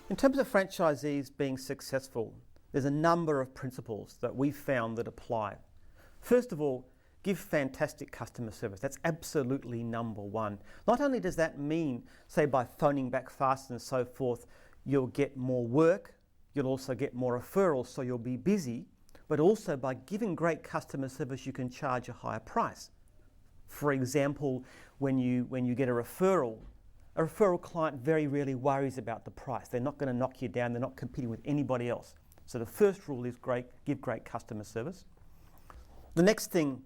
In terms of franchisees being successful, there's a number of principles that we've found that apply. First of all, give fantastic customer service. That's absolutely number one. Not only does that mean, say by phoning back fast and so forth, you'll get more work, you'll also get more referrals, so you'll be busy, but also by giving great customer service, you can charge a higher price. For example, when you get a referral client very rarely worries about the price. They're not going to knock you down. They're not competing with anybody else. So the first rule is give great customer service. The next thing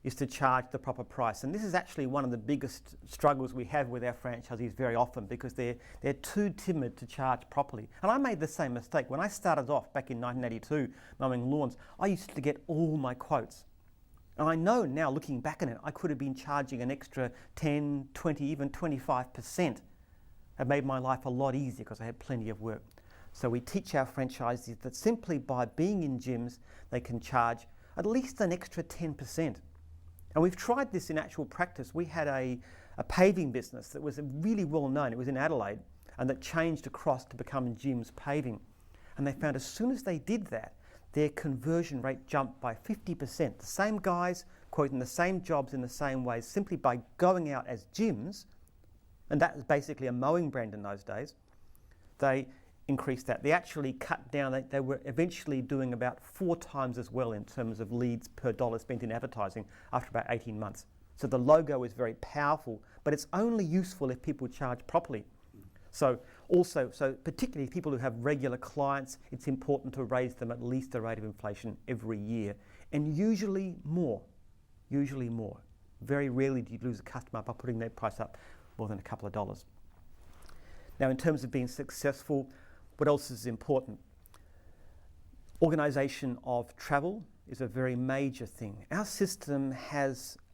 is to charge the proper price. And this is actually one of the biggest struggles we have with our franchisees very often, because they're too timid to charge properly. And I made the same mistake. When I started off back in 1982 mowing lawns, I used to get all my quotes. And I know now, looking back on it, I could have been charging an extra 10, 20, even 25%. It made my life a lot easier because I had plenty of work. So we teach our franchisees that simply by being in gyms, they can charge at least an extra 10%. And we've tried this in actual practice. We had a paving business that was really well known. It was in Adelaide, and that changed across to become gyms paving. And they found as soon as they did that, their conversion rate jumped by 50%. The same guys quoting the same jobs in the same ways, simply by going out as gyms, and that was basically a mowing brand in those days, they increased that. They actually cut down, they were eventually doing about 4 times as well in terms of leads per dollar spent in advertising after about 18 months. So the logo is very powerful, but it's only useful if people charge properly. So particularly people who have regular clients, it's important to raise them at least the rate of inflation every year, and usually more. Very rarely do you lose a customer by putting their price up more than a couple of dollars. Now, in terms of being successful, what else is important? Organisation of travel is a very major thing. Our system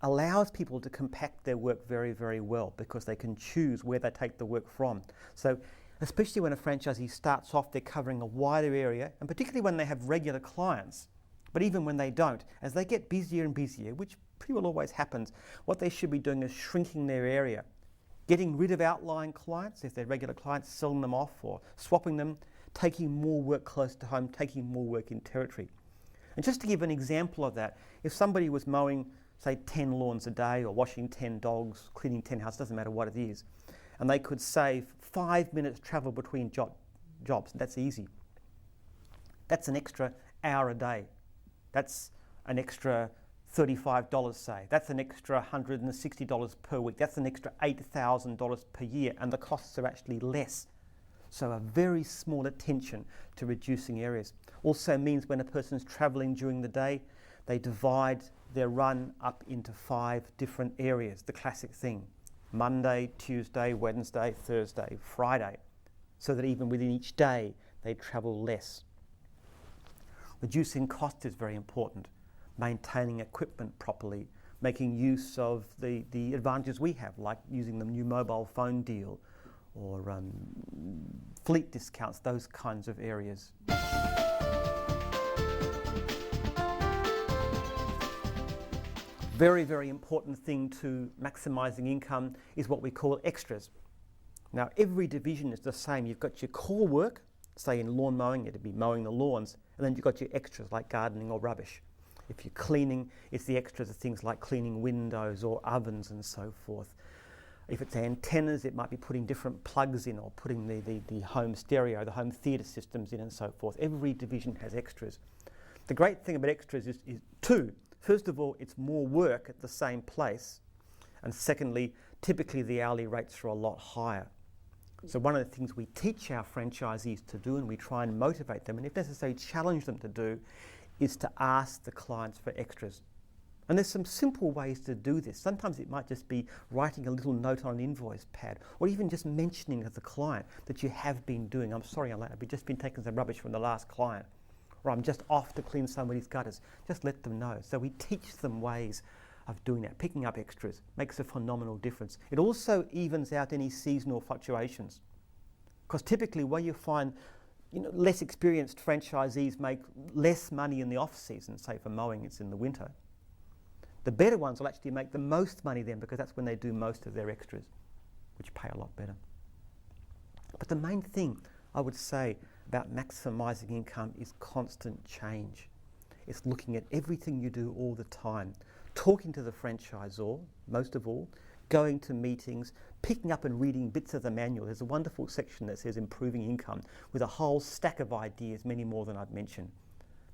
allows people to compact their work very, very well, because they can choose where they take the work from. So especially when a franchisee starts off, they're covering a wider area, and particularly when they have regular clients, but even when they don't, as they get busier and busier, which pretty well always happens, what they should be doing is shrinking their area, getting rid of outlying clients, if they're regular clients, selling them off or swapping them, taking more work close to home, taking more work in territory. And just to give an example of that, if somebody was mowing, say, 10 lawns a day, or washing 10 dogs, cleaning 10 houses, doesn't matter what it is, and they could save 5 minutes travel between jobs, that's easy. That's an extra hour a day. That's an extra $35, say. That's an extra $160 per week. That's an extra $8,000 per year, and the costs are actually less. So a very small attention to reducing areas. Also means when a person's travelling during the day, they divide their run up into 5 different areas, the classic thing. Monday, Tuesday, Wednesday, Thursday, Friday, so that even within each day, they travel less. Reducing cost is very important. Maintaining equipment properly, making use of the advantages we have, like using the new mobile phone deal or fleet discounts, those kinds of areas. Very, very important thing to maximising income is what we call extras. Now, every division is the same. You've got your core work, say in lawn mowing, it'd be mowing the lawns, and then you've got your extras like gardening or rubbish. If you're cleaning, it's the extras of things like cleaning windows or ovens and so forth. If it's antennas, it might be putting different plugs in, or putting the home stereo, the home theatre systems in and so forth. Every division has extras. The great thing about extras is two. First of all, it's more work at the same place. And secondly, typically the hourly rates are a lot higher. So one of the things we teach our franchisees to do, and we try and motivate them, and if necessary challenge them to do, is to ask the clients for extras. And there's some simple ways to do this. Sometimes it might just be writing a little note on an invoice pad, or even just mentioning to the client that you have been doing, I'm sorry, I've just been taking some rubbish from the last client, or I'm just off to clean somebody's gutters. Just let them know. So we teach them ways of doing that. Picking up extras makes a phenomenal difference. It also evens out any seasonal fluctuations, because typically where you find less experienced franchisees make less money in the off-season, say for mowing it's in the winter. The better ones will actually make the most money then, because that's when they do most of their extras, which pay a lot better. But the main thing, I would say about maximising income is constant change. It's looking at everything you do all the time, talking to the franchisor, most of all, going to meetings, picking up and reading bits of the manual. There's a wonderful section that says improving income with a whole stack of ideas, many more than I've mentioned.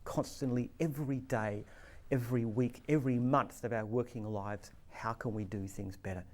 Constantly, every day, every week, every month of our working lives, how can we do things better?